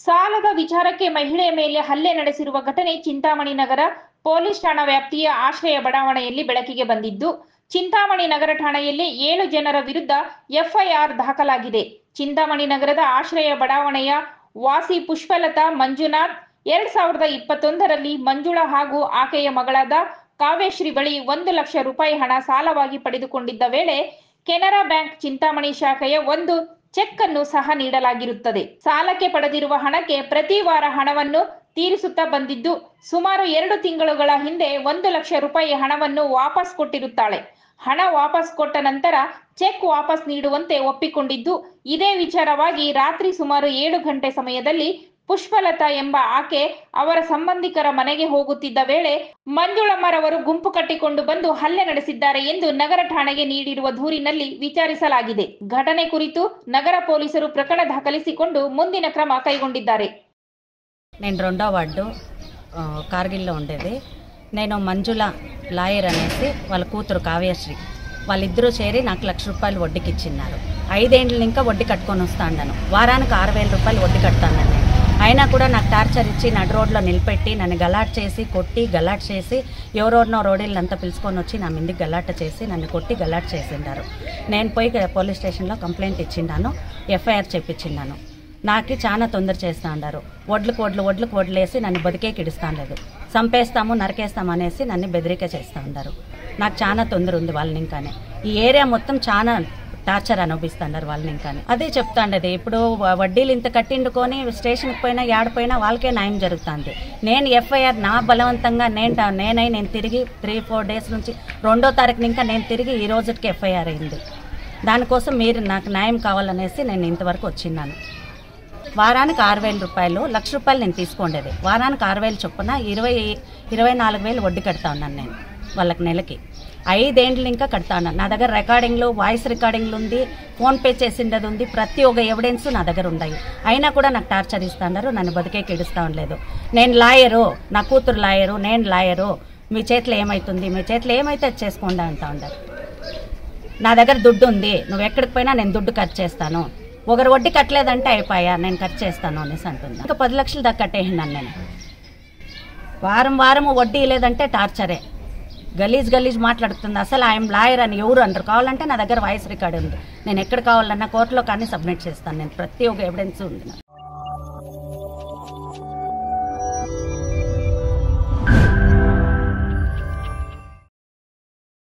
ಸಾಲದ ವಿಚಾರಕ್ಕೆ ಮಹಿಳೆಯ ಮೇಲೆ ಹಲ್ಲೆ ನಡೆಸಿರುವ ಘಟನೆ ಚಿಂತಾಮಣಿ ನಗರ ಪೊಲೀಸ್ ಠಾಣಾ ವ್ಯಾಪ್ತಿಯ ಆಶ್ರಯ ಬಡಾವಣೆಯಲ್ಲಿ ಬೆಳಕಿಗೆ ಬಂದಿದ್ದು, ಚಿಂತಾಮಣಿ ನಗರ ಠಾಣೆಯಲ್ಲಿ 7 ಜನರ ವಿರುದ್ಧ ಎಫ್ಐಆರ್ ದಾಖಲಾಗಿದೆ. ಚಿಂತಾಮಣಿ ನಗರದ ಆಶ್ರಯ ಬಡಾವಣೆಯ ವಾಸಿ ಪುಷ್ಪಲತಾ ಮಂಜುನಾಥ್ 2021ರಲ್ಲಿ ಮಂಜುಳಾ ಹಾಗೂ ಆಕೆಯ ಮಗಳಾದ ಕಾವ್ಯಶ್ರೀ ಬಳಿ 1 ಲಕ್ಷ ರೂಪಾಯಿ ಹಣ ಸಾಲವಾಗಿ ಪಡೆದುಕೊಂಡಿದ್ದ ವೇಳೆ ಕೆನರಾ ಬ್ಯಾಂಕ್ ಚಿಂತಾಮಣಿ ಶಾಖೆಯ ಒಂದು ಚೆಕ್ ಅನ್ನು ಸಹ ನೀಡಲಾಗಿರುತ್ತದೆ. ಸಾಲಕ್ಕೆ ಪಡೆದಿರುವ ಹಣಕ್ಕೆ ಪ್ರತಿ ವಾರ ಹಣವನ್ನು ತೀರಿಸುತ್ತಾ ಬಂದಿದ್ದು, ಸುಮಾರು 2 ತಿಂಗಳುಗಳ ಹಿಂದೆ 1 ಲಕ್ಷ ರೂಪಾಯಿ ಹಣವನ್ನು ವಾಪಸ್ ಕೊಟ್ಟಿರುತ್ತಾಳೆ. ಹಣ ವಾಪಸ್ ಕೊಟ್ಟ ನಂತರ ಚೆಕ್ ವಾಪಸ್ ನೀಡುವಂತೆ ಒಪ್ಪಿಕೊಂಡಿದ್ದು, ಇದೇ ವಿಚಾರವಾಗಿ ರಾತ್ರಿ ಸುಮಾರು 7 ಗಂಟೆ ಸಮಯದಲ್ಲಿ ಪುಷ್ಪಲತಾ ಎಂಬ ಆಕೆ ಅವರ ಸಂಬಂಧಿಕರ ಮನೆಗೆ ಹೋಗುತ್ತಿದ್ದ ವೇಳೆ ಮಂಜುಳಮ್ಮರವರು ಗುಂಪು ಕಟ್ಟಿಕೊಂಡು ಬಂದು ಹಲ್ಲೆ ನಡೆಸಿದ್ದಾರೆ ಎಂದು ನಗರ ಠಾಣೆಗೆ ನೀಡಿರುವ ದೂರಿನಲ್ಲಿ ವಿಚಾರಿಸಲಾಗಿದೆ. ಘಟನೆ ಕುರಿತು ನಗರ ಪೊಲೀಸರು ಪ್ರಕರಣ ದಾಖಲಿಸಿಕೊಂಡು ಮುಂದಿನ ಕ್ರಮ కైగొండిದ್ದಾರೆ. నేను 2వ వార్డు కార్గిల్లో ఉండేది. నేను మంజుల లాయర్ అనేసి వాళ్ళ కూతురు కావ్యశ్రీ వాళ్ళిద్దరూ చేరి నాకు 1 లక్ష రూపాయలు వడ్డీకి ఇచ్చిన్నారు. 5 ఏళ్ళు ఇంకా వడ్డీ కట్టుకొని వస్తాను. వారానికి 6,000 రూపాయలు వడ్డీ కడతాను. అయినా కూడా నాకు టార్చర్ ఇచ్చి నడు రోడ్లో నిలబెట్టి నన్ను గలాట్ చేసి కొట్టి గలాట్ చేసి ఎవరెవరినో రోడీళ్ళంతా పిలుచుకొని వచ్చి నా మీదకి గలాట చేసి నన్ను కొట్టి గలాట్ చేసిండారు. నేను పోయి పోలీస్ స్టేషన్లో కంప్లైంట్ ఇచ్చిండాను, ఎఫ్ఐఆర్ చెప్పించిండాను. నాకు చాలా తొందర చేస్తూ ఉన్నారు. ఒడ్లకు వడ్లేసి నన్ను బతికేకి ఇడుస్తాను, చంపేస్తాము నరికేస్తాము అనేసి నన్ను బెదిరిక చేస్తూ ఉన్నారు. నాకు చాలా తొందర ఉంది వాళ్ళని. ఇంకానే ఈ ఏరియా మొత్తం చాలా టార్చర్ అనుభవిస్తున్నారు వాళ్ళని. ఇంకానే అదే చెప్తాండది. ఇప్పుడు వడ్డీలు ఇంత కట్టిండుకొని స్టేషన్కి పోయినా ఏడపోయినా వాళ్ళకే న్యాయం జరుగుతుంది. నేను ఎఫ్ఐఆర్ నా బలవంతంగా నేను తిరిగి 3-4 డేస్ నుంచి 2వ తారీఖున ఇంకా నేను తిరిగి ఈ రోజుకి ఎఫ్ఐఆర్ అయింది. దానికోసం మీరు నాకు న్యాయం కావాలనేసి నేను ఇంతవరకు వచ్చిన్నాను. వారానికి 6,000 రూపాయలు, 1 లక్ష రూపాయలు నేను తీసుకోండేది. వారానికి 6,000 చొప్పున 24,000 వడ్డీ కడతా ఉన్నాను నేను వాళ్ళకి నెలకి. 5 ఏళ్ళు ఇంకా కడతా ఉన్నాను. నా దగ్గర రికార్డింగ్లు, వాయిస్ రికార్డింగ్లు ఉంది, ఫోన్పే చేసిండేది ఉంది, ప్రతి ఒక్క ఎవిడెన్స్ నా దగ్గర ఉన్నాయి. అయినా కూడా నాకు టార్చర్ ఇస్తున్నారు, నన్ను బతికేకి ఇడుస్తూ ఉండలేదు. నేను లాయరు, నా కూతురు లాయరు, నేను లాయరు, మీ చేతిలో ఏమవుతుంది, మీ చేతిలో ఏమైతే చేసుకోండి అంటూ ఉండరు. నా దగ్గర దుడ్డు ఉంది, నువ్వు ఎక్కడికి పోయినా నేను దుడ్డు ఖర్చు చేస్తాను, ఒకరు వడ్డీ కట్టలేదంటే అయిపోయా నేను ఖర్చు చేస్తాను అనేసి అంటుంది. ఇంకా 10 లక్షలు దాకా కట్టేసినాను నేను. వారం వడ్డీ లేదంటే టార్చరే. గలీజ్ మాట్లాడుతుంది. అసలు ఐఎమ్ లాయర్ అని ఎవరు అంటారు. కావాలంటే నా దగ్గర వాయిస్ రికార్డ్ ఉంది. నేను ఎక్కడ కావాలన్నా కోర్టులో కానీ సబ్మిట్ చేస్తాను. నేను ప్రతి ఒక్క ఎవిడెన్స్ ఉంది.